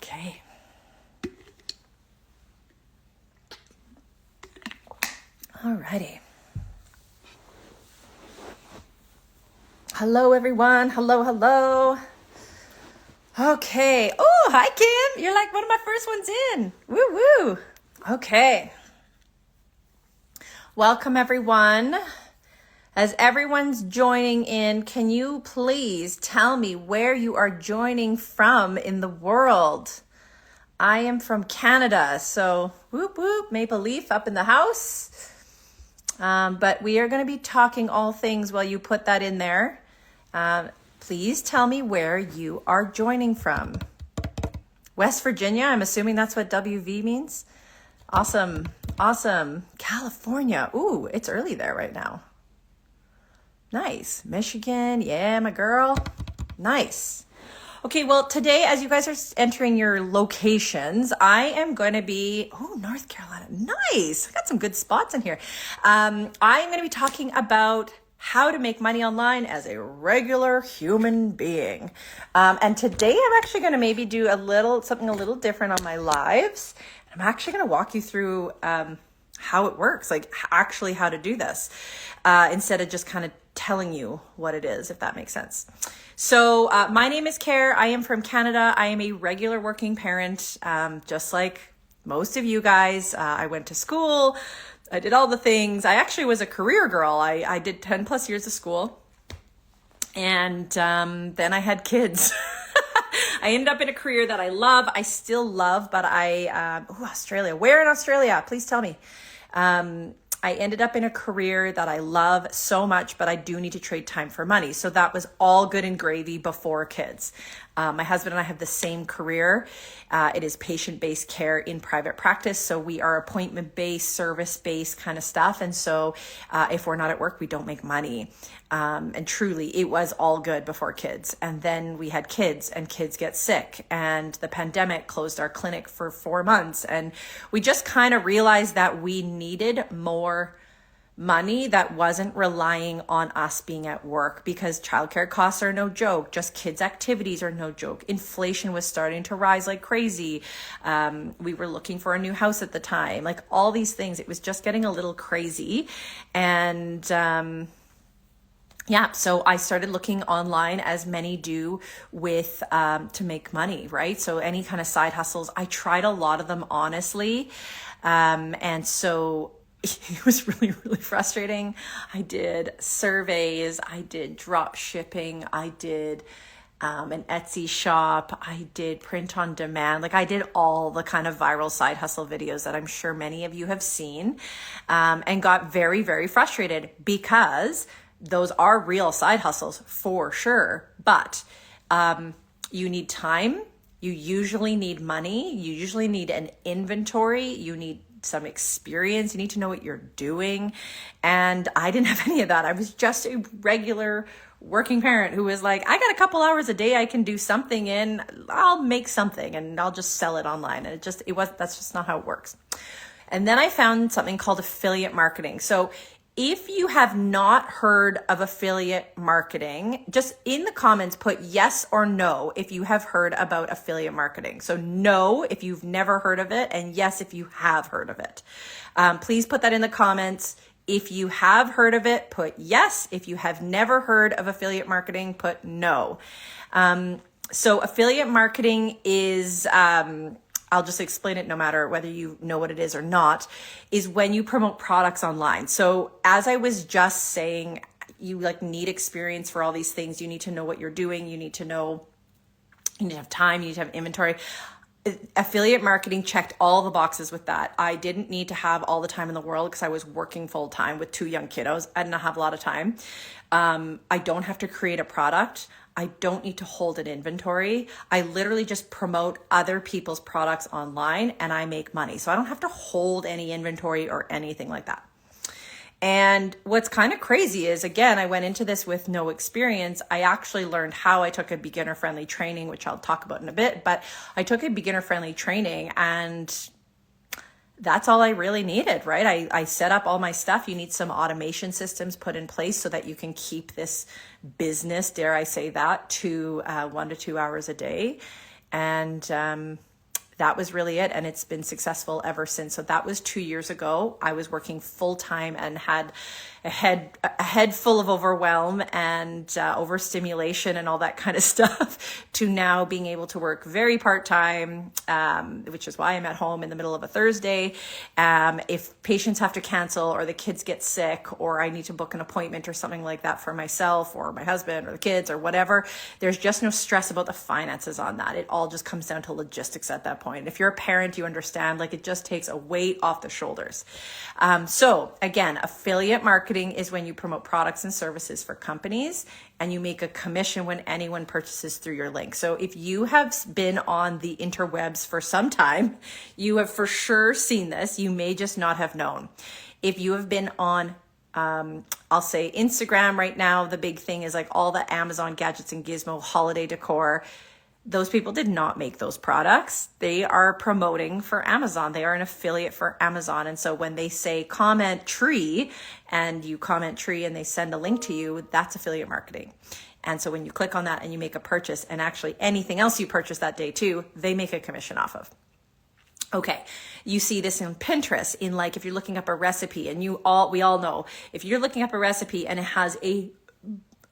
Okay. Alrighty. Hello, everyone. Hello. Okay. Oh, hi, Kim. You're like one of my first ones in. Woo. Okay. Welcome, everyone. As everyone's joining in, can you please tell me where you are joining from in the world? I am from Canada, so whoop, Maple Leaf up in the house. But we are going to be talking all things while you put that in there. Please tell me where you are joining from. West Virginia, I'm assuming that's what WV means. Awesome. California. Ooh, it's early there right now. Nice. Michigan. Yeah, my girl. Nice. Okay, well, today, as you guys are entering your locations, I am going to be, North Carolina. Nice. I got some good spots in here. I'm going to be talking about how to make money online as a regular human being. And today I'm actually going to maybe do something a little different on my lives. I'm actually going to walk you through how it works, like actually how to do this, instead of just kind of telling you what it is, if that makes sense. So my name is Care. I am from Canada. I am a regular working parent, just like most of you guys. I went to school. I did all the things. I actually was a career girl. I did 10 plus years of school. And then I had kids. I ended up in a career that I love. I still love, but Australia. Where in Australia? Please tell me. I ended up in a career that I love so much, but I do need to trade time for money. So that was all good and gravy before kids. My husband and I have the same career. It is patient-based care in private practice. So we are appointment-based, service-based kind of stuff. And so if we're not at work, we don't make money. And truly, it was all good before kids. And then we had kids, and kids get sick. And the pandemic closed our clinic for 4 months. And we just kind of realized that we needed more money that wasn't relying on us being at work, because childcare costs are no joke. Just kids' activities are no joke. Inflation was starting to rise like crazy. We were looking for a new house at the time, like all these things. It was just getting a little crazy. And so I started looking online, as many do, with to make money, right? So any kind of side hustles. I tried a lot of them, honestly. And so it was really, really frustrating. I did surveys, I did drop shipping, I did an Etsy shop, I did print on demand. Like I did all the kind of viral side hustle videos that I'm sure many of you have seen, and got very, very frustrated, because those are real side hustles for sure. But you need time. You usually need money. You usually need an inventory. You need some experience. You need to know what you're doing. And I didn't have any of that. I was just a regular working parent who was like, I got a couple hours a day I can do something in. I'll make something and I'll just sell it online. And that's just not how it works. And then I found something called affiliate marketing. So if you have not heard of affiliate marketing, just in the comments, put yes or no if you have heard about affiliate marketing. So no if you've never heard of it, and yes if you have heard of it. Please put that in the comments. If you have heard of it, put yes. If you have never heard of affiliate marketing, put no. So affiliate marketing is... I'll just explain it no matter whether you know what it is or not, is when you promote products online. So as I was just saying, you need experience for all these things. You need to know what you're doing. You need to have time, you need to have inventory. Affiliate marketing checked all the boxes with that. I didn't need to have all the time in the world because I was working full time with 2 young kiddos. I didn't have a lot of time. I don't have to create a product. I don't need to hold an inventory. I literally just promote other people's products online and I make money. So I don't have to hold any inventory or anything like that. And what's kind of crazy is, again, I went into this with no experience. I actually learned how. I took a beginner-friendly training, which I'll talk about in a bit, but I took a beginner-friendly training and that's all I really needed, right? I set up all my stuff. You need some automation systems put in place so that you can keep this business, dare I say that, to 1 to 2 hours a day. And that was really it. And it's been successful ever since. So that was 2 years ago. I was working full time and had a head full of overwhelm and overstimulation and all that kind of stuff, to now being able to work very part-time, which is why I'm at home in the middle of a Thursday. If patients have to cancel, or the kids get sick, or I need to book an appointment or something like that for myself or my husband or the kids or whatever, there's just no stress about the finances on that. It all just comes down to logistics at that point. If you're a parent, you understand, like, it just takes a weight off the shoulders. So again, affiliate marketing is when you promote products and services for companies, and you make a commission when anyone purchases through your link. So if you have been on the interwebs for some time, you have for sure seen this. You may just not have known. If you have been on, I'll say Instagram right now, the big thing is like all the Amazon gadgets and gizmo holiday decor. Those people did not make those products. They are promoting for Amazon. They are an affiliate for Amazon. And so when they say comment tree, and you comment tree and they send a link to you, that's affiliate marketing. And so when you click on that and you make a purchase, and actually anything else you purchase that day too, they make a commission off of. Okay, you see this in Pinterest, in like if you're looking up a recipe, and we all know, if you're looking up a recipe and it has a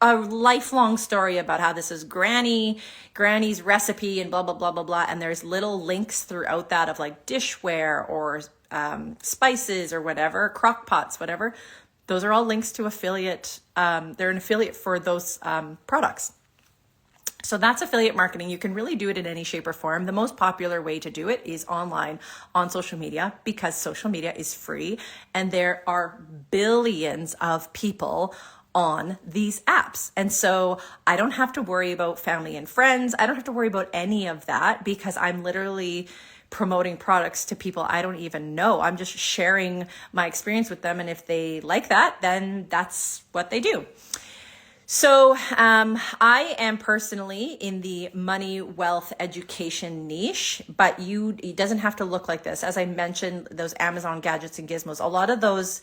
lifelong story about how this is granny's recipe and blah, blah, blah, blah, blah. And there's little links throughout that of like dishware or spices or whatever, crock pots, whatever. Those are all links to affiliate. They're an affiliate for those products. So that's affiliate marketing. You can really do it in any shape or form. The most popular way to do it is online on social media, because social media is free and there are billions of people on these apps. And so I don't have to worry about family and friends. I don't have to worry about any of that, because I'm literally promoting products to people I don't even know. I'm just sharing my experience with them. And if they like that, then that's what they do. So I am personally in the money, wealth, education niche, but it doesn't have to look like this. As I mentioned, those Amazon gadgets and gizmos, a lot of those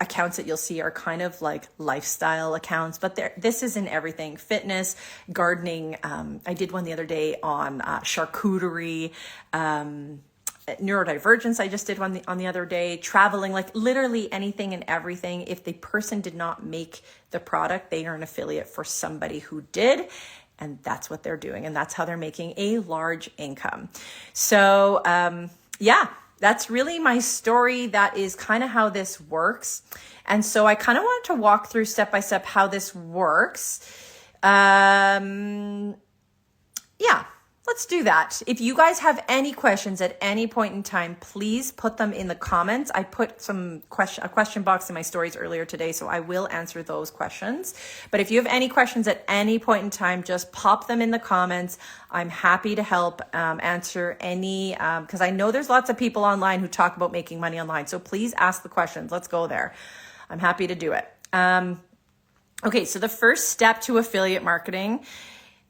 accounts that you'll see are kind of like lifestyle accounts, but this is in everything: fitness, gardening. I did one the other day on charcuterie, neurodivergence. I just did one on the other day, traveling, like literally anything and everything. If the person did not make the product, they are an affiliate for somebody who did. And that's what they're doing. And that's how they're making a large income. So, yeah. That's really my story. That is kind of how this works. And so I kind of wanted to walk through step by step how this works. Yeah, let's do that. If you guys have any questions at any point in time, please put them in the comments. I put a question box in my stories earlier today, so I will answer those questions. But if you have any questions at any point in time, just pop them in the comments. I'm happy to help answer any, because I know there's lots of people online who talk about making money online. So please ask the questions. Let's go there. I'm happy to do it. Okay, so the first step to affiliate marketing,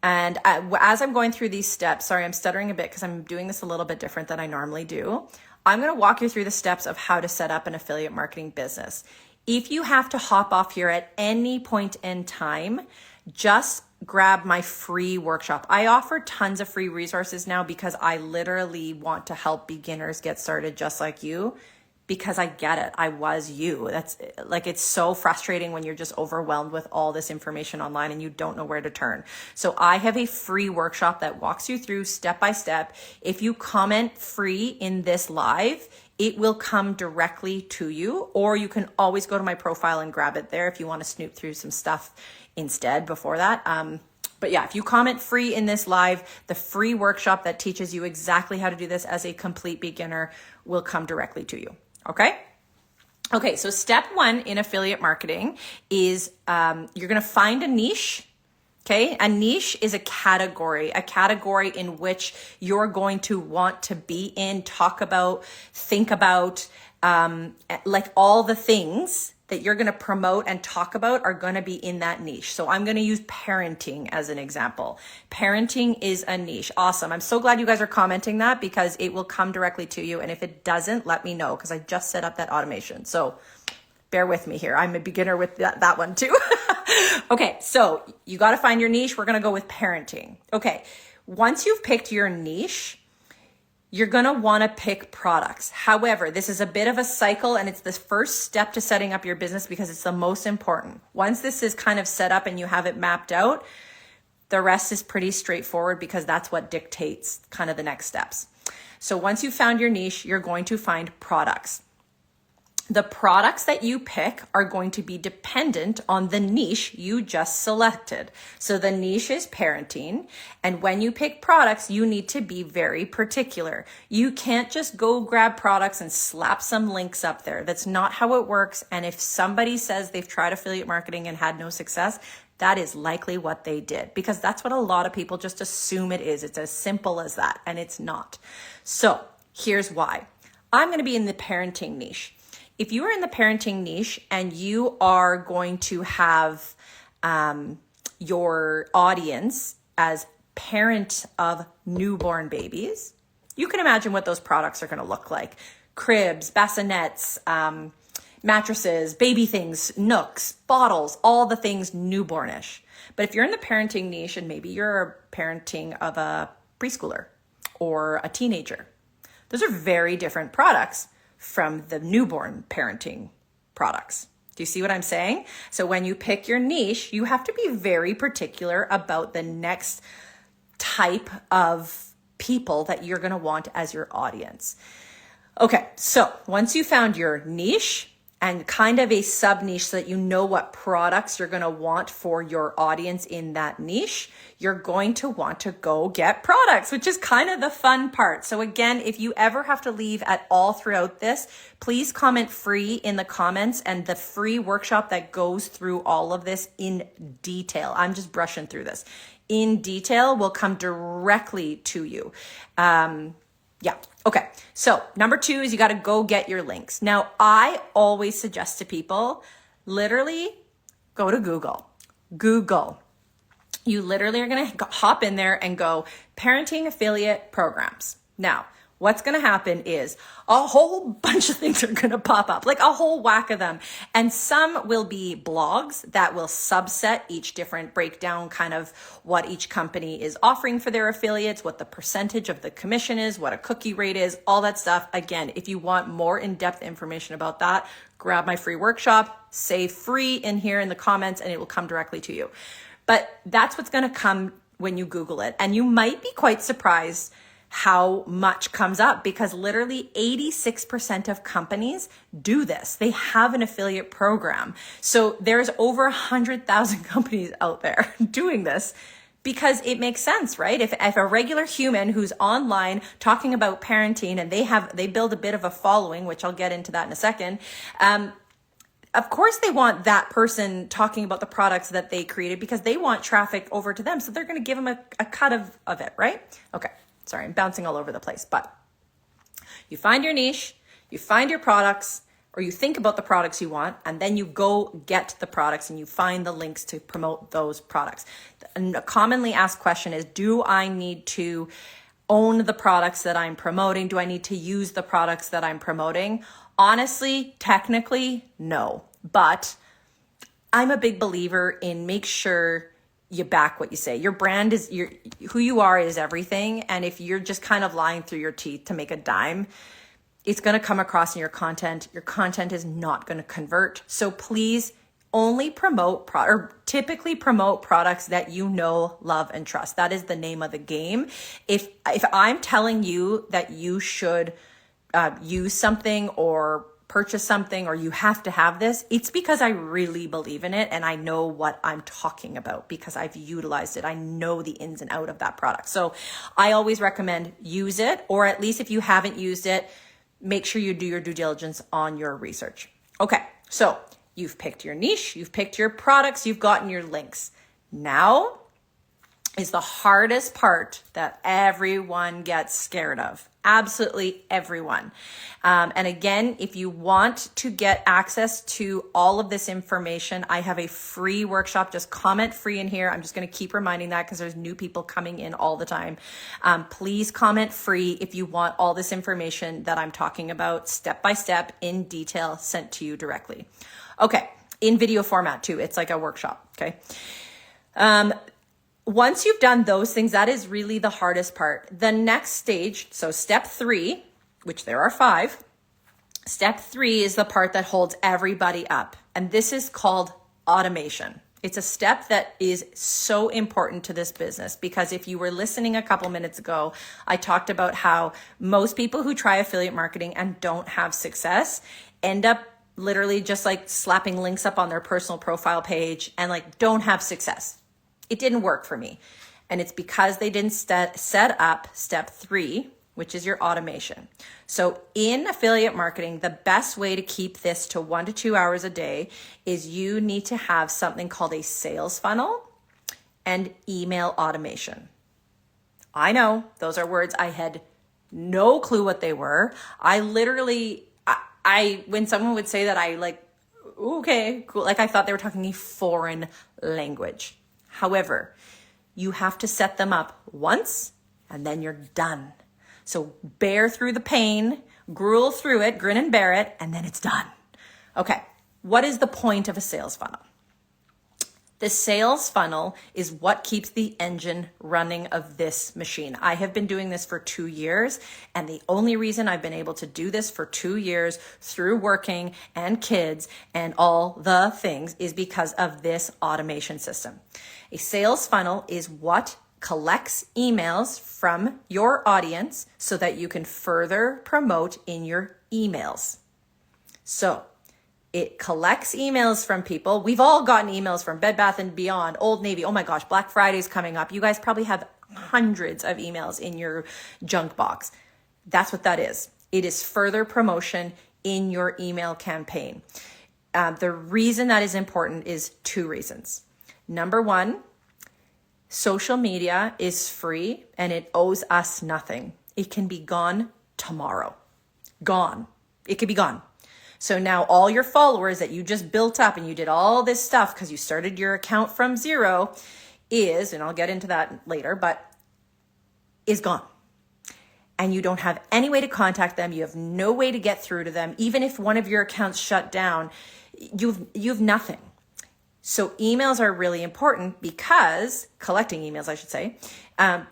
and as I'm going through these steps, sorry, I'm stuttering a bit because I'm doing this a little bit different than I normally do. I'm going to walk you through the steps of how to set up an affiliate marketing business. If you have to hop off here at any point in time, just grab my free workshop. I offer tons of free resources now because I literally want to help beginners get started just like you. Because I get it. I was you. That's like, it's so frustrating when you're just overwhelmed with all this information online and you don't know where to turn. So I have a free workshop that walks you through step by step. If you comment free in this live, it will come directly to you, or you can always go to my profile and grab it there if you want to snoop through some stuff instead before that. But yeah, if you comment free in this live, the free workshop that teaches you exactly how to do this as a complete beginner will come directly to you. Okay, so step one in affiliate marketing is you're going to find a niche. Okay, a niche is a category in which you're going to want to be in, talk about, think about, like all the things that you're going to promote and talk about are going to be in that niche. So I'm going to use parenting as an example. Parenting is a niche. Awesome. I'm so glad you guys are commenting that, because it will come directly to you. And if it doesn't, let me know, because I just set up that automation. So bear with me here. I'm a beginner with that one too. Okay. So you got to find your niche. We're going to go with parenting. Okay. Once you've picked your niche, you're going to want to pick products. However, this is a bit of a cycle, and it's the first step to setting up your business because it's the most important. Once this is kind of set up and you have it mapped out, the rest is pretty straightforward because that's what dictates kind of the next steps. So once you've found your niche, you're going to find products. The products that you pick are going to be dependent on the niche you just selected. So the niche is parenting. And when you pick products, you need to be very particular. You can't just go grab products and slap some links up there. That's not how it works. And if somebody says they've tried affiliate marketing and had no success, that is likely what they did, because that's what a lot of people just assume it is. It's as simple as that, and it's not. So here's why. I'm going to be in the parenting niche. If you are in the parenting niche and you are going to have your audience as parent of newborn babies, you can imagine what those products are going to look like. Cribs, bassinets, mattresses, baby things, nooks, bottles, all the things newbornish. But if you're in the parenting niche and maybe you're parenting of a preschooler or a teenager, those are very different products from the newborn parenting products. Do you see what I'm saying? So when you pick your niche, you have to be very particular about the next type of people that you're going to want as your audience. Okay, so once you found your niche and kind of a sub niche so that you know what products you're going to want for your audience in that niche, you're going to want to go get products, which is kind of the fun part. So again, if you ever have to leave at all throughout this, please comment free in the comments, and the free workshop that goes through all of this in detail. I'm just brushing through this. In detail will come directly to you. Yeah. Okay. So number 2 is you got to go get your links. Now, I always suggest to people, literally go to Google. Google. You literally are going to hop in there and go parenting affiliate programs. Now, what's going to happen is a whole bunch of things are going to pop up, like a whole whack of them. And some will be blogs that will subset each different breakdown, kind of what each company is offering for their affiliates, what the percentage of the commission is, what a cookie rate is, all that stuff. Again, if you want more in-depth information about that, grab my free workshop, say free in here in the comments, and it will come directly to you. But that's what's going to come when you Google it. And you might be quite surprised how much comes up, because literally 86% of companies do this. They have an affiliate program. So there's over 100,000 companies out there doing this because it makes sense, right? If a regular human who's online talking about parenting and they build a bit of a following, which I'll get into that in a second, of course they want that person talking about the products that they created because they want traffic over to them. So they're going to give them a cut of it, right? Okay. Sorry, I'm bouncing all over the place, but you find your niche, you find your products, or you think about the products you want, and then you go get the products and you find the links to promote those products. And a commonly asked question is, do I need to own the products that I'm promoting? Do I need to use the products that I'm promoting? Honestly, technically, no. But I'm a big believer in make sure you back what you say. Your brand is who you are is everything. And if you're just kind of lying through your teeth to make a dime, it's going to come across in your content. Your content is not going to convert. So please only typically promote products that you know, love, and trust. That is the name of the game. If I'm telling you that you should use something or purchase something or you have to have this, it's because I really believe in it and I know what I'm talking about because I've utilized it. I know the ins and out of that product. So I always recommend use it, or at least if you haven't used it, make sure you do your due diligence on your research. Okay, so you've picked your niche, you've picked your products, you've gotten your links. Now is the hardest part that everyone gets scared of. Absolutely everyone. And again, if you want to get access to all of this information, I have a free workshop. Just comment free in here. I'm just going to keep reminding that because there's new people coming in all the time. Please comment free if you want all this information that I'm talking about step by step in detail sent to you directly. Okay. In video format too. It's like a workshop. Okay. once you've done those things, that is really the hardest part. The next stage, so step 3, which there are 5, step 3 is the part that holds everybody up. And this is called automation. It's a step that is so important to this business because if you were listening a couple minutes ago, I talked about how most people who try affiliate marketing and don't have success end up literally just like slapping links up on their personal profile page and like don't have success. It didn't work for me. And it's because they didn't set up step 3, which is your automation. So in affiliate marketing, the best way to keep this to 1 to 2 hours a day is you need to have something called a sales funnel and email automation. I know those are words I had no clue what they were. I literally, when someone would say that, I like, okay, cool. Like I thought they were talking a foreign language. However, you have to set them up once and then you're done. So bear through the pain, gruel through it, grin and bear it, and then it's done. Okay, what is the point of a sales funnel? The sales funnel is what keeps the engine running of this machine. I have been doing this for 2 years, and the only reason I've been able to do this for 2 years through working and kids and all the things is because of this automation system. A sales funnel is what collects emails from your audience so that you can further promote in your emails. So it collects emails from people. We've all gotten emails from Bed Bath & Beyond, Old Navy. Oh my gosh, Black Friday's coming up. You guys probably have hundreds of emails in your junk box. That's what that is. It is further promotion in your email campaign. The reason that is important is 2 reasons. Number 1, social media is free and it owes us nothing. It can be gone tomorrow. Gone. It could be gone. So now all your followers that you just built up and you did all this stuff because you started your account from 0 is, and I'll get into that later, but is gone. And you don't have any way to contact them. You have no way to get through to them. Even if one of your accounts shut down, you've nothing. So emails are really important because, collecting emails, I should say,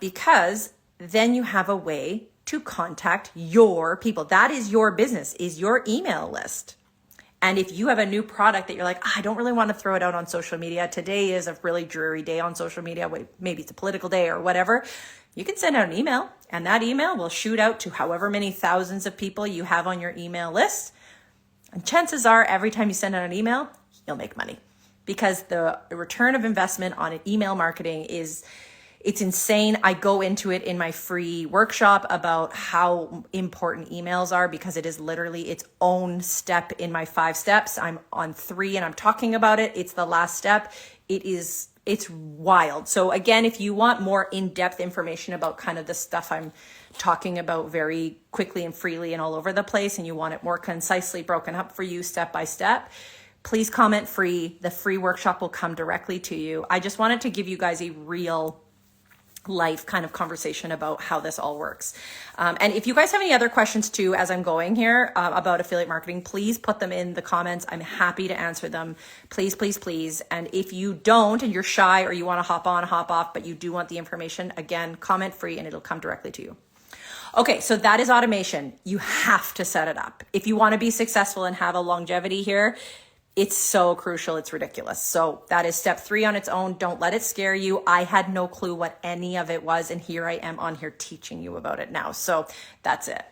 because then you have a way to contact your people. That is your business, is your email list. And if you have a new product that you're like, I don't really want to throw it out on social media. Today is a really dreary day on social media. Maybe it's a political day or whatever. You can send out an email and that email will shoot out to however many thousands of people you have on your email list. And chances are every time you send out an email, you'll make money. Because the return of investment on email marketing it's insane. I go into it in my free workshop about how important emails are because it is literally its own step in my 5 steps. I'm on 3 and I'm talking about it. It's the last step. It's wild. So again, if you want more in-depth information about kind of the stuff I'm talking about very quickly and freely and all over the place, and you want it more concisely broken up for you step by step, please comment free. The free workshop will come directly to you. I just wanted to give you guys a real life kind of conversation about how this all works. And if you guys have any other questions too, as I'm going here about affiliate marketing, please put them in the comments. I'm happy to answer them. Please, please, please. And if you don't, and you're shy or you want to hop on, hop off, but you do want the information, again, comment free and it'll come directly to you. Okay, so that is automation. You have to set it up. If you want to be successful and have a longevity here, it's so crucial. It's ridiculous. So that is step 3 on its own. Don't let it scare you. I had no clue what any of it was. And here I am on here teaching you about it now. So that's it.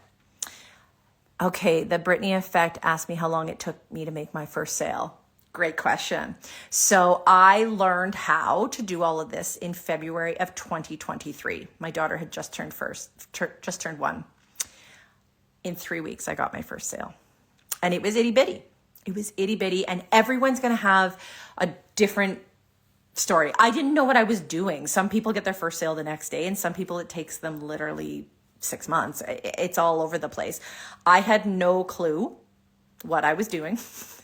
Okay. The Brittany Effect asked me how long it took me to make my first sale. Great question. So I learned how to do all of this in February of 2023. My daughter had just turned 1. In 3 weeks, I got my first sale and it was itty bitty. It was itty bitty, and everyone's going to have a different story. I didn't know what I was doing. Some people get their first sale the next day, and some people it takes them literally 6 months. It's all over the place. I had no clue what I was doing.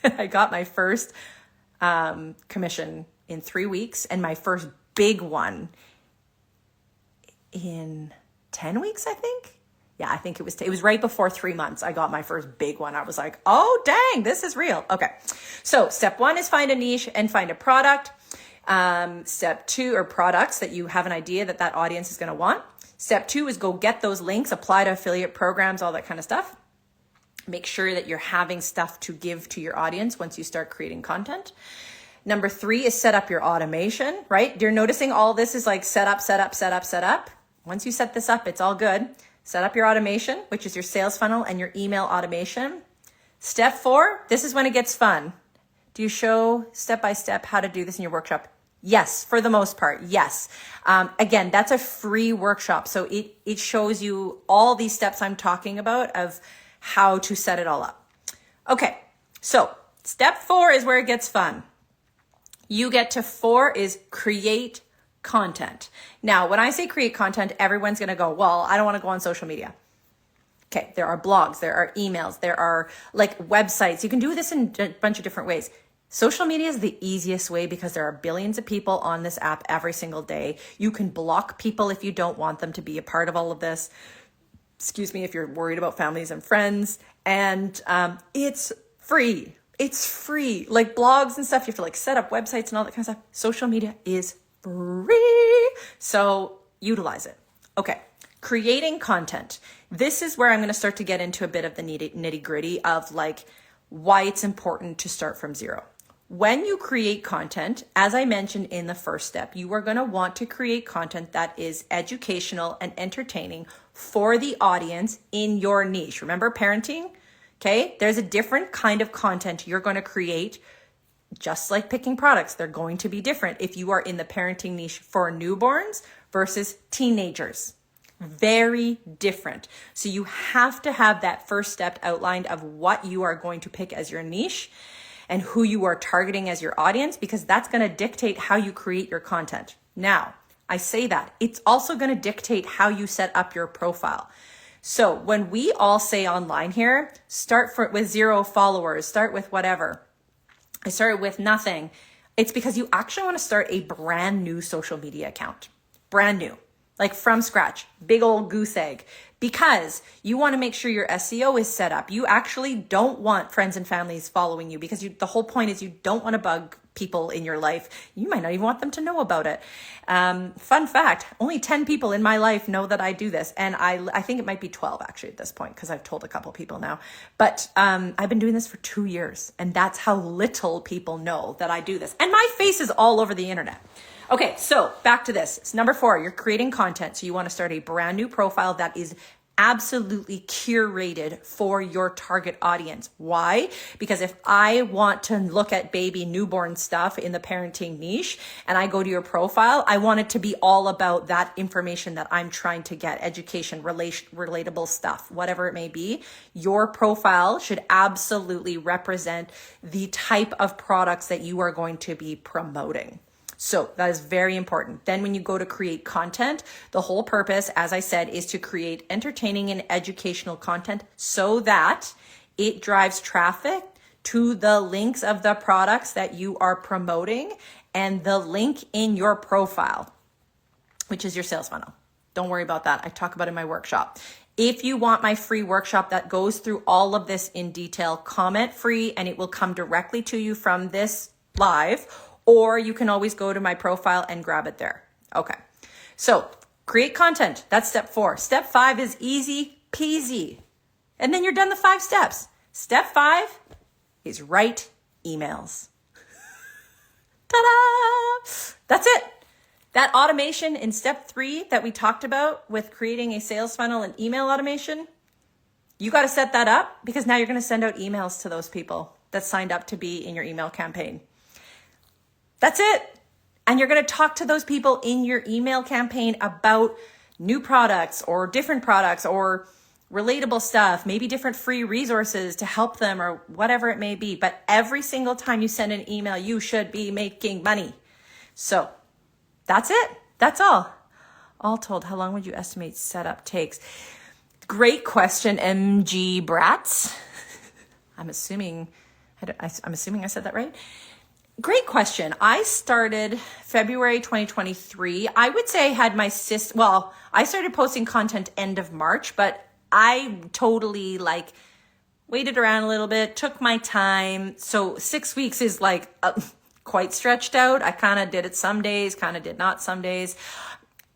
I got my first commission in 3 weeks, and my first big one in 10 weeks, I think. Yeah, I think it was right before 3 months. I got my first big one. I was like, oh, dang, this is real. Okay. So step 1 is find a niche and find a product. Step 2, or products that you have an idea that that audience is going to want. Step 2 is go get those links, apply to affiliate programs, all that kind of stuff. Make sure that you're having stuff to give to your audience once you start creating content. Number 3 is set up your automation, right? You're noticing all this is like set up, set up, set up, set up. Once you set this up, it's all good. Set up your automation, which is your sales funnel and your email automation. Step 4, this is when it gets fun. Do you show step by step how to do this in your workshop? Yes, for the most part, yes. Again, that's a free workshop. So it shows you all these steps I'm talking about of how to set it all up. Okay, so step 4 is where it gets fun. You get to 4 is create content. Now, when I say create content, everyone's going to go, well, I don't want to go on social media. Okay, there are blogs, there are emails, there are like websites. You can do this in a bunch of different ways. Social media is the easiest way because there are billions of people on this app every single day. You can block people if you don't want them to be a part of all of this. Excuse me, if you're worried about families and friends. And it's free. It's free. Like blogs and stuff, you have to like set up websites and all that kind of stuff. Social media is free. So utilize it. Okay, creating content. This is where I'm going to start to get into a bit of the nitty gritty of like why it's important to start from zero. When you create content, as I mentioned in the first step, you are going to want to create content that is educational and entertaining for the audience in your niche. Remember parenting? Okay, there's a different kind of content you're going to create. Just like picking products, they're going to be different if you are in the parenting niche for newborns versus teenagers. Very different. So you have to have that first step outlined of what you are going to pick as your niche and who you are targeting as your audience, because that's going to dictate how you create your content. Now, I say that it's also going to dictate how you set up your profile. So when we all say online here, start with 0 followers, start with whatever. I started with nothing. It's because you actually want to start a brand new social media account. Brand new, like from scratch, big old goose egg, because you want to make sure your SEO is set up. You actually don't want friends and families following you because the whole point is you don't want to bug people in your life. You might not even want them to know about it. Fun fact, only 10 people in my life know that I do this. And I think it might be 12 actually at this point because I've told a couple people now. But I've been doing this for 2 years and that's how little people know that I do this. And my face is all over the internet. Okay, so back to this. It's number 4, you're creating content. So you want to start a brand new profile that is absolutely curated for your target audience. Why? Because if I want to look at baby newborn stuff in the parenting niche and I go to your profile, I want it to be all about that information that I'm trying to get, education, relatable stuff, whatever it may be. Your profile should absolutely represent the type of products that you are going to be promoting. So that is very important. Then when you go to create content, the whole purpose, as I said, is to create entertaining and educational content so that it drives traffic to the links of the products that you are promoting and the link in your profile, which is your sales funnel. Don't worry about that. I talk about it in my workshop. If you want my free workshop that goes through all of this in detail, comment free and it will come directly to you from this live. Or you can always go to my profile and grab it there. Okay, so create content. That's step 4. Step 5 is easy peasy. And then you're done the 5 steps. Step 5 is write emails. Ta-da! That's it. That automation in step 3 that we talked about with creating a sales funnel and email automation, you got to set that up because now you're going to send out emails to those people that signed up to be in your email campaign. That's it. And you're going to talk to those people in your email campaign about new products or different products or relatable stuff, maybe different free resources to help them or whatever it may be. But every single time you send an email, you should be making money. So that's it. That's all. All told, how long would you estimate setup takes? Great question, MG Brats. I'm assuming I said that right. Great question. I started February 2023. I would say I had my I started posting content end of March, but I totally waited around a little bit, took my time. So 6 weeks is quite stretched out. I kind of did it some days, kind of did not some days.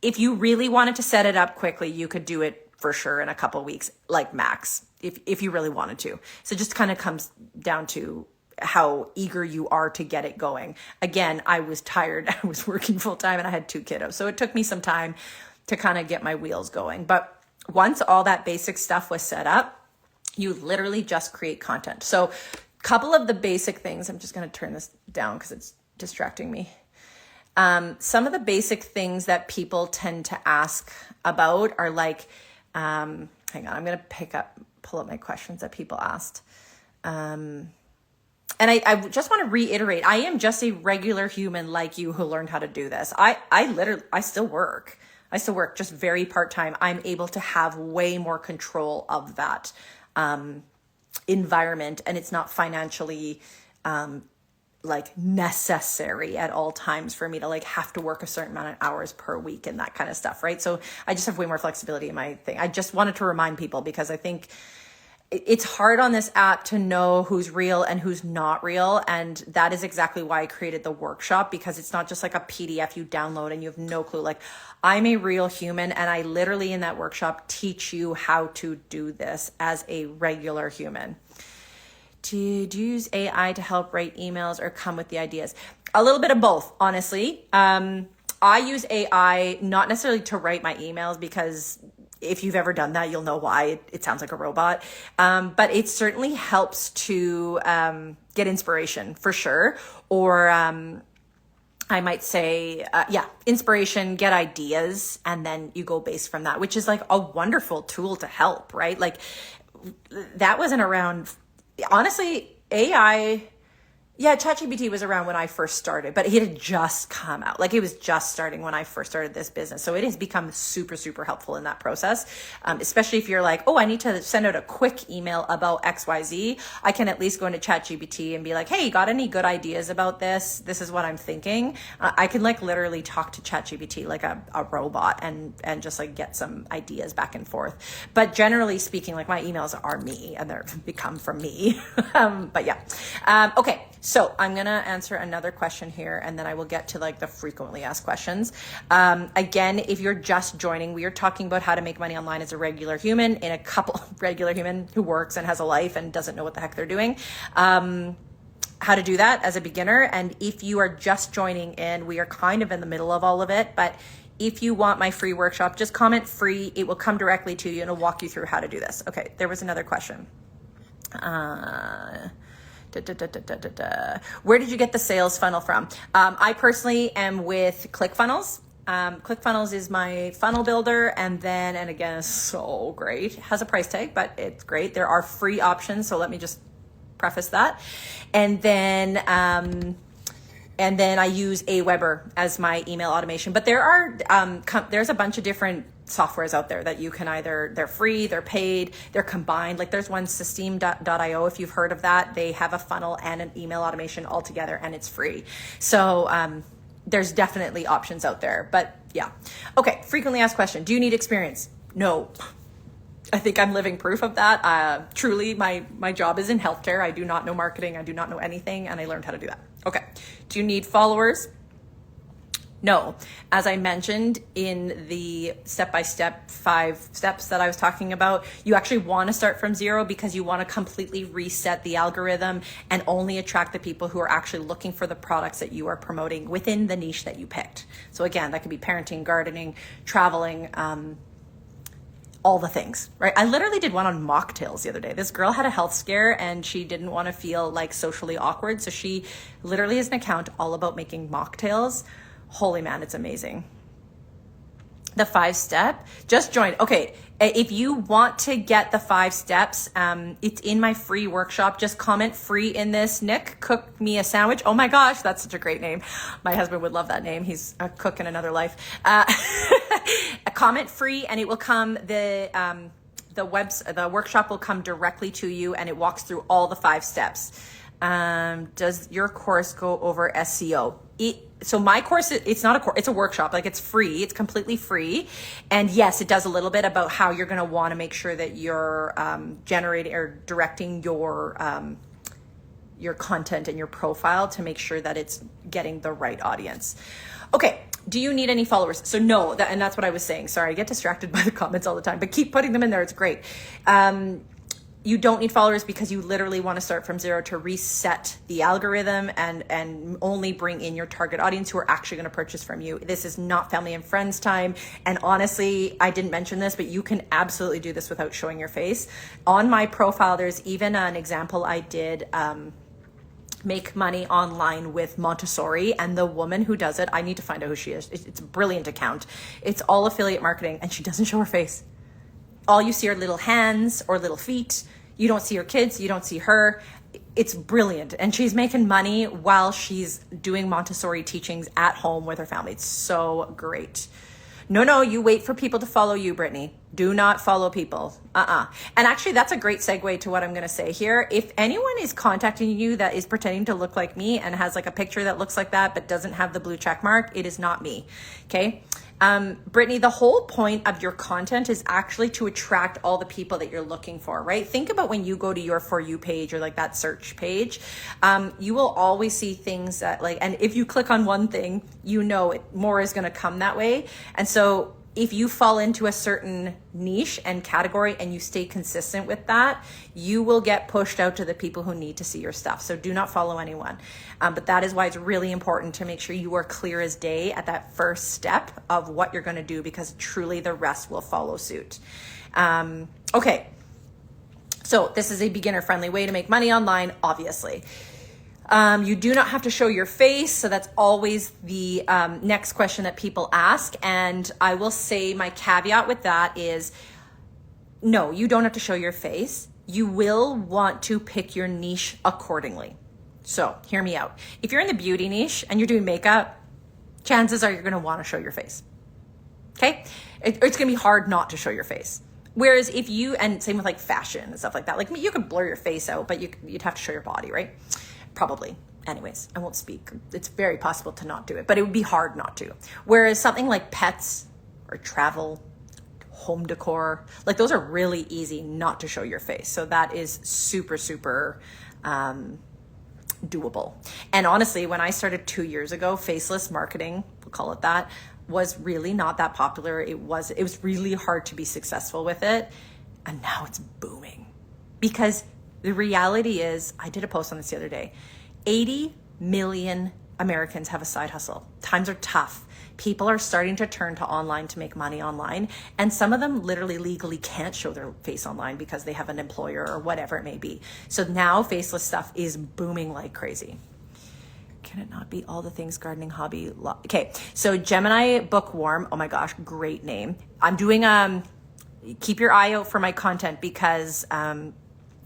If you really wanted to set it up quickly, you could do it for sure in a couple weeks, like max, if you really wanted to. So it just kind of comes down to how eager you are to get it going. Again, I was tired. I was working full time and I had 2 kiddos. So it took me some time to kind of get my wheels going. But once all that basic stuff was set up, you literally just create content. So a couple of the basic things, I'm just going to turn this down because it's distracting me. Some of the basic things that people tend to ask about are like, hang on, I'm going to pull up my questions that people asked. And I just want to reiterate, I am just a regular human like you who learned how to do this. I still work. I still work just very part-time. I'm able to have way more control of that, environment, and it's not financially, like necessary at all times for me to like have to work a certain amount of hours per week and that kind of stuff. Right. So I just have way more flexibility in my thing. I just wanted to remind people because I think it's hard on this app to know who's real and who's not real. And that is exactly why I created the workshop, because it's not just like a PDF you download and you have no clue. Like, I'm a real human, and I literally in that workshop teach you how to do this as a regular human. To use AI to help write emails or come with the ideas? A little bit of both, honestly. I use AI not necessarily to write my emails, because if you've ever done that, you'll know why it sounds like a robot. But it certainly helps to get inspiration for sure. Or I might say, inspiration, get ideas, and then you go based from that, which is like a wonderful tool to help, right? Like, that wasn't around. Honestly, AI, ChatGPT was around when I first started, but it had just come out. Like, it was just starting when I first started this business. So it has become super, super helpful in that process. Especially if you're like, oh, I need to send out a quick email about XYZ. I can at least go into ChatGPT and be like, hey, you got any good ideas about this? This is what I'm thinking. I can like literally talk to ChatGPT like a robot and just like get some ideas back and forth. But generally speaking, like, my emails are me and they're become from me. Okay. So I'm going to answer another question here, and then I will get to like the frequently asked questions. Again, if you're just joining, we are talking about how to make money online as a regular human, in a couple regular human who works and has a life and doesn't know what the heck they're doing. How to do that as a beginner. And if you are just joining in, we are kind of in the middle of all of it, but if you want my free workshop, just comment free. It will come directly to you and it'll walk you through how to do this. Okay. There was another question. Where did you get the sales funnel from? I personally am with ClickFunnels. ClickFunnels is my funnel builder, and again, it's so great. It has a price tag, but it's great. There are free options, so let me just preface that. And then I use Aweber as my email automation. But there are there's a bunch of different softwares out there that you can they're free, they're paid, they're combined. Like, there's one, Systeme.io, if you've heard of that. They have a funnel and an email automation all together, and it's free. So there's definitely options out there. But yeah. Okay, frequently asked question. Do you need experience? No. I think I'm living proof of that. Truly, my job is in healthcare. I do not know marketing. I do not know anything, and I learned how to do that. Okay. Do you need followers? No. As I mentioned in the step-by-step 5 steps that I was talking about, you actually want to start from 0 because you want to completely reset the algorithm and only attract the people who are actually looking for the products that you are promoting within the niche that you picked. So again, that could be parenting, gardening, traveling, all the things, right? I literally did one on mocktails the other day. This girl had a health scare and she didn't want to feel like socially awkward. So she literally has an account all about making mocktails. Holy man, it's amazing. The 5-step, just join. Okay, if you want to get the 5 steps, it's in my free workshop. Just comment free in this. Nick, cook me a sandwich. Oh my gosh, that's such a great name. My husband would love that name. He's a cook in another life. A comment free, and it will come, the workshop will come directly to you, and it walks through all the 5 steps. Does your course go over SEO? So my course, it's not a course, it's a workshop. Like, it's free. It's completely free. And yes, it does a little bit about how you're going to want to make sure that you're generating or directing your your content and your profile to make sure that it's getting the right audience. Okay. Do you need any followers? So no, and that's what I was saying. Sorry, I get distracted by the comments all the time, but keep putting them in there. It's great. You don't need followers because you literally want to start from zero to reset the algorithm and only bring in your target audience who are actually going to purchase from you. This is not family and friends time. And honestly, I didn't mention this, but you can absolutely do this without showing your face. On my profile, there's even an example I did, make money online with Montessori, and the woman who does it, I need to find out who she is. It's a brilliant account. It's all affiliate marketing, and she doesn't show her face. All you see are little hands or little feet. You don't see her kids. You don't see her. It's brilliant. And she's making money while she's doing Montessori teachings at home with her family. It's so great. No, you wait for people to follow you, Brittany. Do not follow people. And actually, that's a great segue to what I'm going to say here. If anyone is contacting you that is pretending to look like me and has like a picture that looks like that but doesn't have the blue check mark, it is not me. Okay. Brittany, the whole point of your content is actually to attract all the people that you're looking for, right? Think about when you go to your For You page or like that search page, you will always see things that like, and if you click on one thing, you know more is going to come that way. And so if you fall into a certain niche and category and you stay consistent with that, you will get pushed out to the people who need to see your stuff. So do not follow anyone. But that is why it's really important to make sure you are clear as day at that first step of what you're going to do, because truly the rest will follow suit. Okay. So this is a beginner friendly way to make money online, obviously. You do not have to show your face. So that's always the next question that people ask. And I will say my caveat with that is, no, you don't have to show your face. You will want to pick your niche accordingly. So hear me out. If you're in the beauty niche and you're doing makeup, chances are you're going to want to show your face. Okay. It's going to be hard not to show your face. Whereas if you, and same with like fashion and stuff like that, like you could blur your face out, but you'd have to show your body, right? Probably. Anyways, I won't speak. It's very possible to not do it, but it would be hard not to. Whereas something like pets or travel, home decor, like those are really easy not to show your face. So that is super, super doable. And honestly, when I started 2 years ago, faceless marketing, we'll call it that, was really not that popular. It was really hard to be successful with it. And now it's booming because the reality is, I did a post on this the other day, 80 million Americans have a side hustle. Times are tough. People are starting to turn to online to make money online. And some of them literally legally can't show their face online because they have an employer or whatever it may be. So now faceless stuff is booming like crazy. Can it not be all the things gardening, hobby? Okay, so Gemini Bookworm. Oh my gosh, great name. I'm doing, keep your eye out for my content because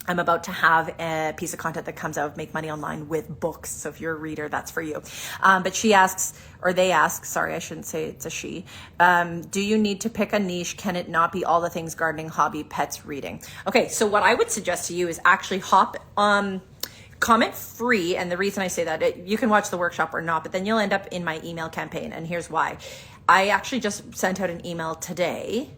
I'm about to have a piece of content that comes out, Make Money Online with books. So if you're a reader, that's for you. But she asks, or they ask, sorry, I shouldn't say it's a she. Do you need to pick a niche? Can it not be all the things gardening, hobby, pets, reading? Okay, so what I would suggest to you is actually comment free. And the reason I say that, you can watch the workshop or not, but then you'll end up in my email campaign. And here's why. I actually just sent out an email today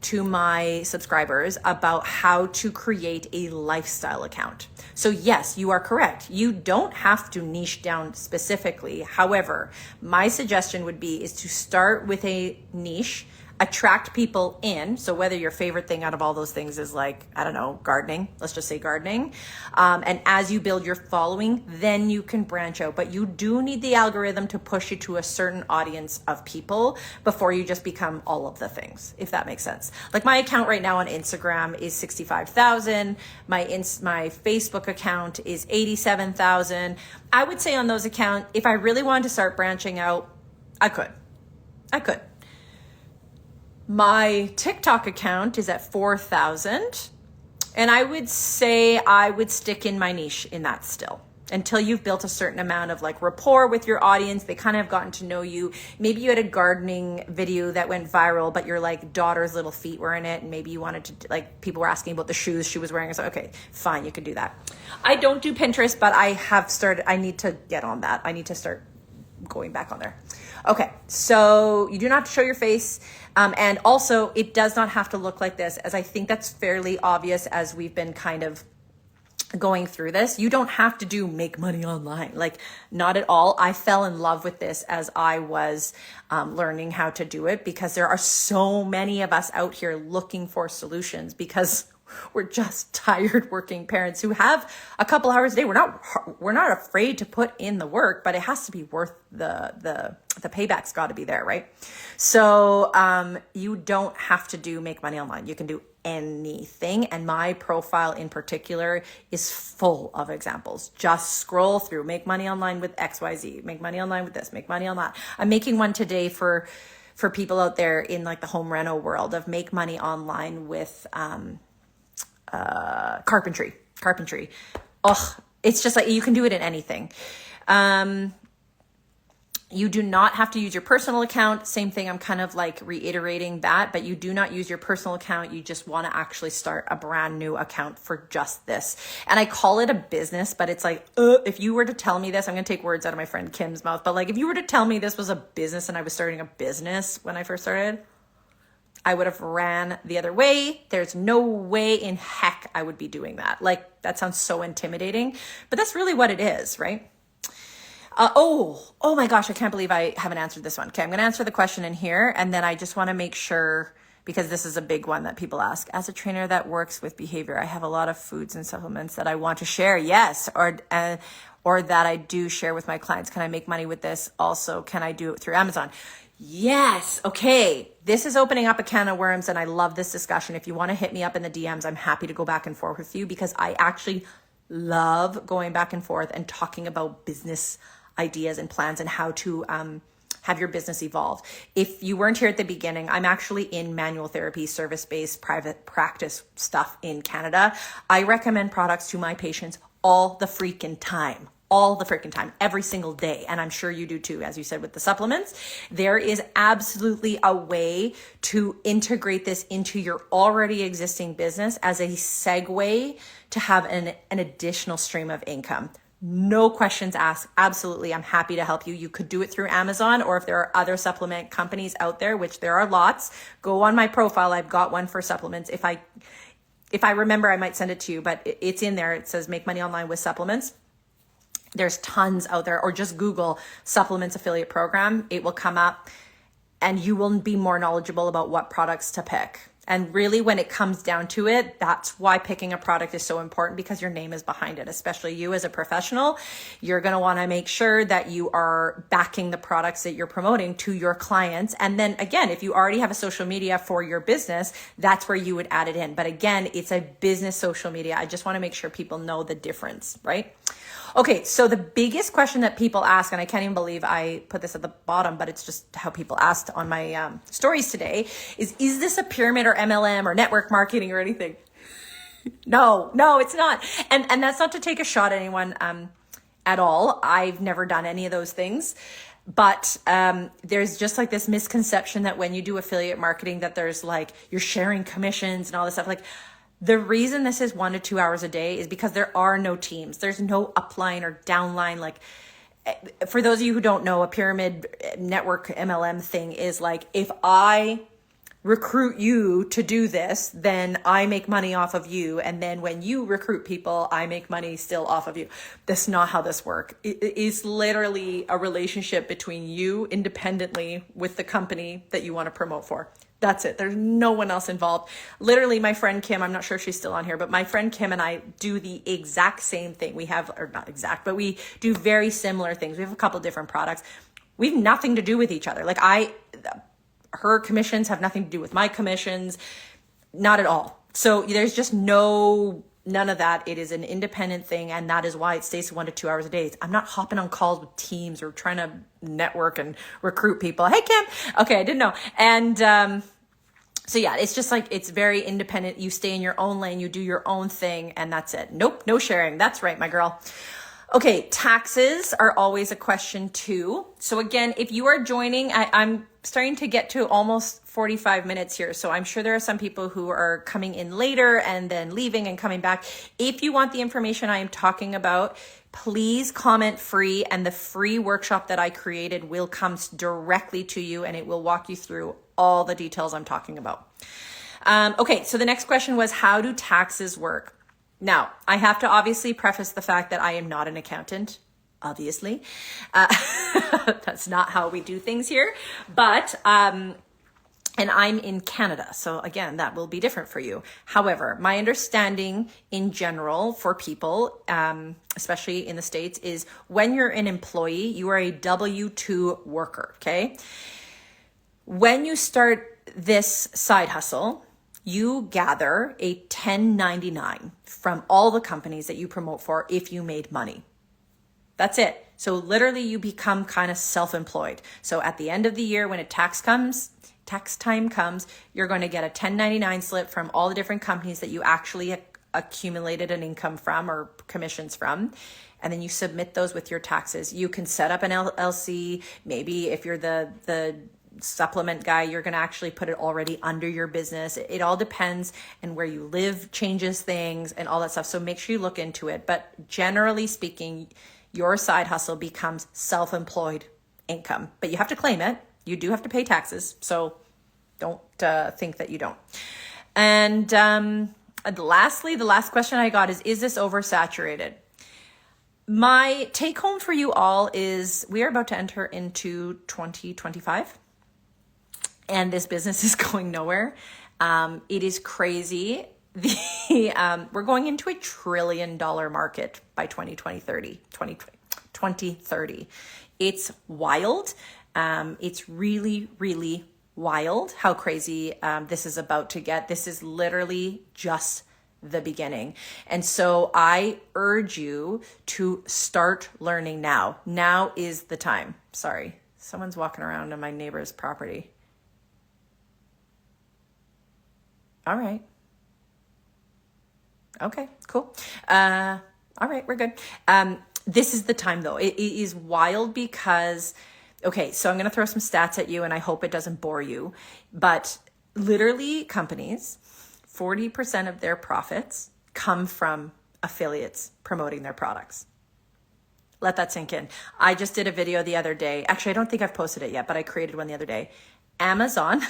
to my subscribers about how to create a lifestyle account. So yes, you are correct. You don't have to niche down specifically. However, my suggestion would be is to start with a niche, attract people in. So whether your favorite thing out of all those things is like, I don't know, gardening, let's just say gardening. And as you build your following, then you can branch out. But you do need the algorithm to push you to a certain audience of people before you just become all of the things, if that makes sense. Like my account right now on Instagram is 65,000. My Facebook account is 87,000. I would say on those accounts, if I really wanted to start branching out, I could. My TikTok account is at 4,000. And I would say I would stick in my niche in that still until you've built a certain amount of like rapport with your audience. They kind of have gotten to know you. Maybe you had a gardening video that went viral, but your like daughter's little feet were in it. And maybe you wanted to, like, people were asking about the shoes she was wearing. I was like, okay, fine, you can do that. I don't do Pinterest, but I need to get on that. I need to start going back on there. Okay, so you do not have to show your face. And also, it does not have to look like this, as I think that's fairly obvious as we've been kind of going through this, you don't have to do make money online. Like, not at all. I fell in love with this as I was learning how to do it, because there are so many of us out here looking for solutions, because we're just tired working parents who have a couple hours a day. We're not afraid to put in the work, but it has to be worth the payback's got to be there, right? So you don't have to do make money online. You can do anything. And my profile in particular is full of examples. Just scroll through, make money online with XYZ, make money online with this, make money on that. I'm making one today for people out there in like the home reno world, of make money online with carpentry. Oh, it's just like, you can do it in anything. You do not have to use your personal account. Same thing. I'm kind of like reiterating that, but you do not use your personal account. You just want to actually start a brand new account for just this. And I call it a business, but it's like, if you were to tell me this, I'm going to take words out of my friend Kim's mouth, but like, if you were to tell me this was a business and I was starting a business when I first started, I would have ran the other way. There's no way in heck I would be doing that. Like, that sounds so intimidating, but that's really what it is, right? Oh my gosh, I can't believe I haven't answered this one. Okay, I'm going to answer the question in here, and then I just want to make sure, because this is a big one that people ask. As a trainer that works with behavior, I have a lot of foods and supplements that I want to share. Yes, or that I do share with my clients. Can I make money with this? Also, can I do it through Amazon? Yes. Okay. This is opening up a can of worms, and I love this discussion. If you want to hit me up in the DMs, I'm happy to go back and forth with you, because I actually love going back and forth and talking about business ideas and plans and how to have your business evolve. If you weren't here at the beginning, I'm actually in manual therapy, service-based private practice stuff in Canada. I recommend products to my patients all the freaking time. Every single day. And I'm sure you do too, as you said, with the supplements. There is absolutely a way to integrate this into your already existing business as a segue to have an additional stream of income. No questions asked. Absolutely. I'm happy to help you. You could do it through Amazon, or if there are other supplement companies out there, which there are lots, go on my profile. I've got one for supplements. If I remember, I might send it to you, but it's in there. It says make money online with supplements. There's tons out there, or just Google supplements affiliate program. It will come up, and you will be more knowledgeable about what products to pick. And really, when it comes down to it, that's why picking a product is so important, because your name is behind it, especially you as a professional. You're going to want to make sure that you are backing the products that you're promoting to your clients. And then again, if you already have a social media for your business, that's where you would add it in. But again, it's a business social media. I just want to make sure people know the difference, right? Okay, so the biggest question that people ask, and I can't even believe I put this at the bottom, but it's just how people asked on my stories today, is this a pyramid or MLM or network marketing or anything? No, it's not. And that's not to take a shot at anyone at all. I've never done any of those things. But there's just like this misconception that when you do affiliate marketing, that there's like, you're sharing commissions and all this stuff. Like, the reason this is 1 to 2 hours a day is because there are no teams. There's no upline or downline. Like, for those of you who don't know, a pyramid network MLM thing is like, if I recruit you to do this, then I make money off of you. And then when you recruit people, I make money still off of you. That's not how this works. It is literally a relationship between you independently with the company that you want to promote for. That's it. There's no one else involved. Literally, my friend Kim, I'm not sure if she's still on here, but my friend Kim and I do the exact same thing. We have, or not exact, but we do very similar things. We have a couple different products. We have nothing to do with each other. Like, her commissions have nothing to do with my commissions. Not at all. So there's just none of that. It is an independent thing. And that is why it stays 1 to 2 hours a day. I'm not hopping on calls with teams or trying to network and recruit people. Hey, Kim. Okay. I didn't know. And, so yeah, it's just like, it's very independent. You stay in your own lane, you do your own thing, and that's it. Nope. No sharing. That's right, my girl. Okay. Taxes are always a question too. So again, if you are joining, I'm starting to get to almost 45 minutes here. So I'm sure there are some people who are coming in later and then leaving and coming back. If you want the information I am talking about, please comment free, and the free workshop that I created will come directly to you, and it will walk you through all the details I'm talking about. Okay, so the next question was, how do taxes work? Now, I have to obviously preface the fact that I am not an accountant, obviously. Uh, that's not how we do things here. But, and I'm in Canada. So again, that will be different for you. However, my understanding in general for people, especially in the States, is when you're an employee, you are a W-2 worker, okay? When you start this side hustle, you gather a 1099 from all the companies that you promote for if you made money. That's it. So literally you become kind of self-employed. So at the end of the year, when tax time comes, you're going to get a 1099 slip from all the different companies that you actually accumulated an income from or commissions from. And then you submit those with your taxes. You can set up an LLC. Maybe if you're the supplement guy, you're going to actually put it already under your business. It all depends, and where you live changes things and all that stuff. So make sure you look into it. But generally speaking, your side hustle becomes self-employed income, but you have to claim it. You do have to pay taxes. So don't think that you don't. And lastly, the last question I got is this oversaturated? My take home for you all is we are about to enter into 2025. And this business is going nowhere. It is crazy. We're going into $1 trillion market by 2030. It's wild. It's really, really wild how crazy this is about to get. This is literally just the beginning. And so I urge you to start learning now. Now is the time. Sorry, someone's walking around on my neighbor's property. All right. Okay, cool. All right, we're good. This is the time though. It is wild because, okay, so I'm going to throw some stats at you and I hope it doesn't bore you, but literally companies, 40% of their profits come from affiliates promoting their products. Let that sink in. I just did a video the other day. Actually, I don't think I've posted it yet, but I created one the other day. Amazon.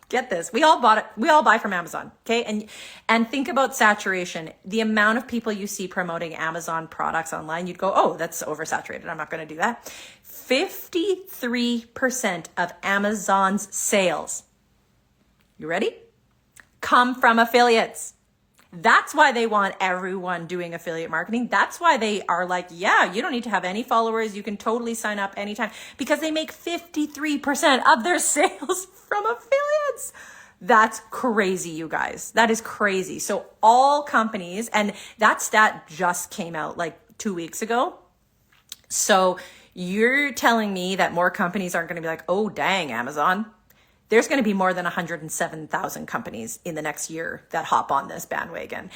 Get this. We all bought it. We all buy from Amazon. Okay. And think about saturation. The amount of people you see promoting Amazon products online, you'd go, oh, that's oversaturated. I'm not going to do that. 53% of Amazon's sales, you ready? Come from affiliates. That's why they want everyone doing affiliate marketing. That's why they are like, yeah, you don't need to have any followers. You can totally sign up anytime, because they make 53% of their sales from affiliates. That's crazy, you guys. That is crazy. So all companies, and that stat just came out like 2 weeks ago. So you're telling me that more companies aren't going to be like, oh, dang, Amazon. There's going to be more than 107,000 companies in the next year that hop on this bandwagon,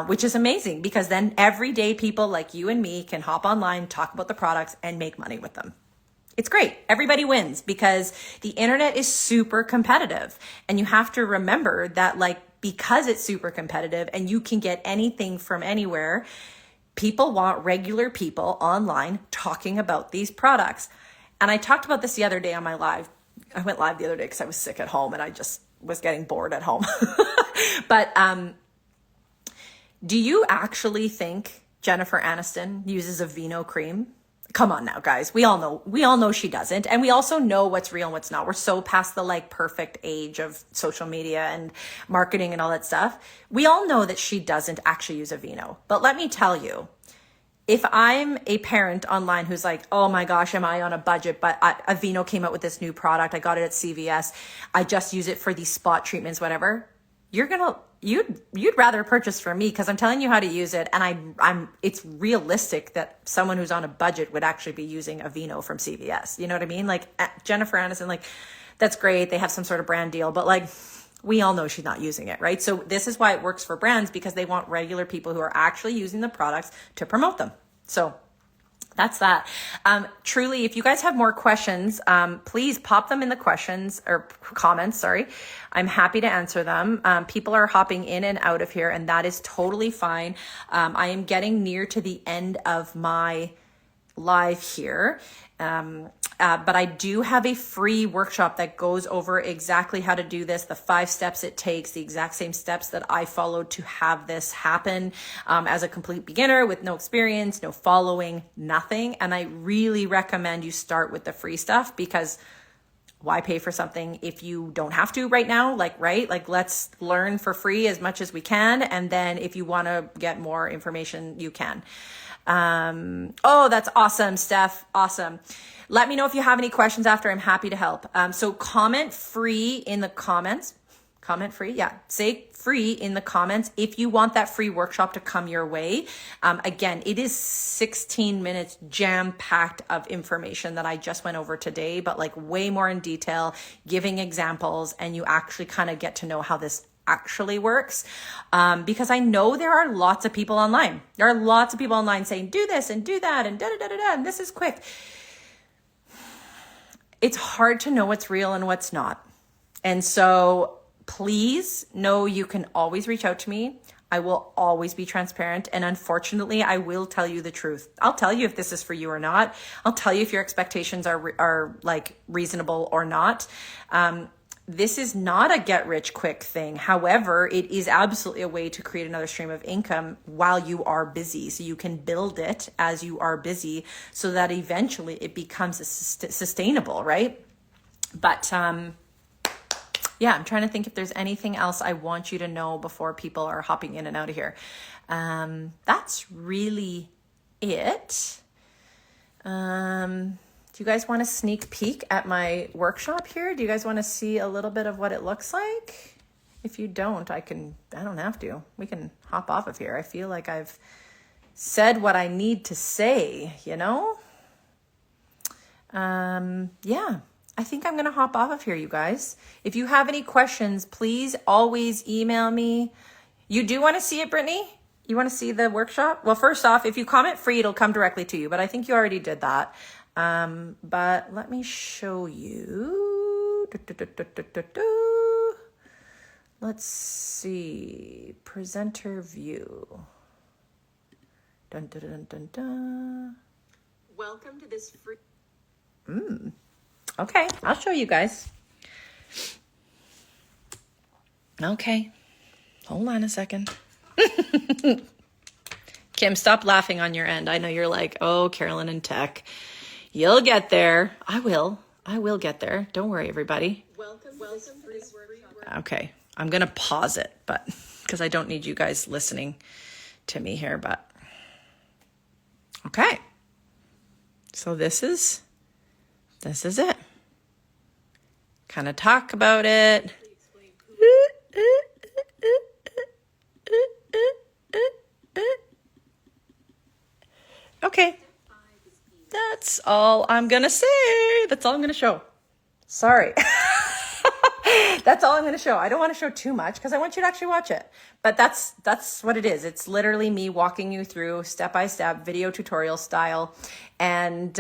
which is amazing, because then everyday people like you and me can hop online, talk about the products, and make money with them. It's great. Everybody wins, because the internet is super competitive. And you have to remember that, like, because it's super competitive and you can get anything from anywhere, people want regular people online talking about these products. And I talked about this the other day on my live. I went live the other day because I was sick at home and I just was getting bored at home. But do you actually think Jennifer Aniston uses Aveeno cream? Come on now, guys. We all know she doesn't. And we also know what's real and what's not. We're so past the like perfect age of social media and marketing and all that stuff. We all know that she doesn't actually use Aveeno. But let me tell you, if I'm a parent online who's like, oh my gosh, am I on a budget? But Aveeno came out with this new product. I got it at CVS. I just use it for these spot treatments, whatever. You'd rather purchase from me, because I'm telling you how to use it. And it's realistic that someone who's on a budget would actually be using Aveeno from CVS. You know what I mean? Like Jennifer Aniston, like, that's great. They have some sort of brand deal, but like, we all know she's not using it, right? So this is why it works for brands, because they want regular people who are actually using the products to promote them. So that's that. Truly, if you guys have more questions, please pop them in the questions or comments. Sorry. I'm happy to answer them. People are hopping in and out of here, and that is totally fine. I am getting near to the end of my live here. But I do have a free workshop that goes over exactly how to do this, the 5 steps it takes, the exact same steps that I followed to have this happen as a complete beginner with no experience, no following, nothing. And I really recommend you start with the free stuff, because why pay for something if you don't have to right now? Like, let's learn for free as much as we can. And then if you want to get more information, you can. Oh, that's awesome, Steph. Awesome. Let me know if you have any questions after. I'm happy to help. So comment free in the comments. Comment free. Yeah. Say free in the comments if you want that free workshop to come your way. Again, it is 16 minutes jam-packed of information that I just went over today, but like way more in detail, giving examples, and you actually kind of get to know how this actually works. Because I know there are lots of people online. There are lots of people online saying, do this and do that and da-da-da-da-da, and this is quick. It's hard to know what's real and what's not. And so please know you can always reach out to me. I will always be transparent. And unfortunately, I will tell you the truth. I'll tell you if this is for you or not. I'll tell you if your expectations are like reasonable or not. This is not a get rich quick thing. However, it is absolutely a way to create another stream of income while you are busy. So you can build it as you are busy so that eventually it becomes sustainable, right? But yeah, I'm trying to think if there's anything else I want you to know before people are hopping in and out of here. That's really it. Do you guys want a sneak peek at my workshop here? Do you guys want to see a little bit of what it looks like? If you don't, I don't have to. We can hop off of here. I feel like I've said what I need to say, you know? Yeah, I think I'm going to hop off of here, you guys. If you have any questions, please always email me. You do want to see it, Brittany? You want to see the workshop? Well, first off, if you comment free, it'll come directly to you, but I think you already did that. But let me show you. Let's see. Presenter view. Dun, dun, dun, dun, dun. Welcome to this free. Okay, I'll show you guys. Okay, hold on a second. Kim, stop laughing on your end. I know you're like, oh, Carolyn and tech. You'll get there. I will get there. Don't worry, everybody. Welcome to this free workshop. Okay, I'm going to pause it, but because I don't need you guys listening to me here, but okay. So this is it. Kind of talk about it. Okay. That's all I'm going to say. That's all I'm going to show. Sorry. That's all I'm going to show. I don't want to show too much because I want you to actually watch it. But that's what it is. It's literally me walking you through step-by-step video tutorial style. And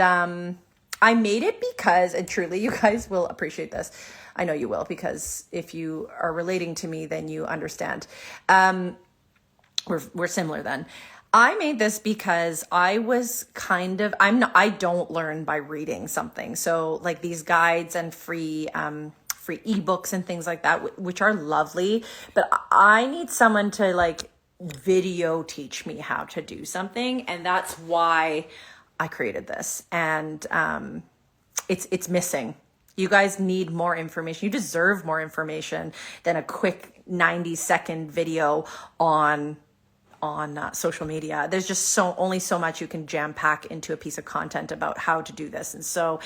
I made it because, and truly you guys will appreciate this. I know you will, because if you are relating to me, then you understand. We're similar then. I made this because I was I don't learn by reading something. So like these guides and free ebooks and things like that, which are lovely, but I need someone to like video teach me how to do something. And that's why I created this. And it's missing. You guys need more information. You deserve more information than a quick 90-second video on social media. There's just only so much you can jam pack into a piece of content about how to do this. And so,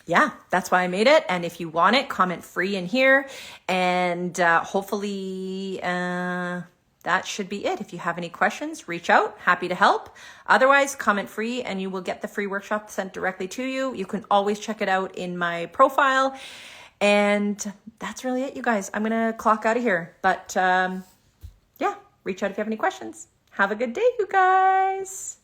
yeah, that's why I made it. And if you want it, comment free in here. And hopefully that should be it. If you have any questions, reach out. Happy to help. Otherwise, comment free and you will get the free workshop sent directly to you. You can always check it out in my profile. And that's really it, you guys. I'm going to clock out of here. But yeah. Reach out if you have any questions. Have a good day, you guys.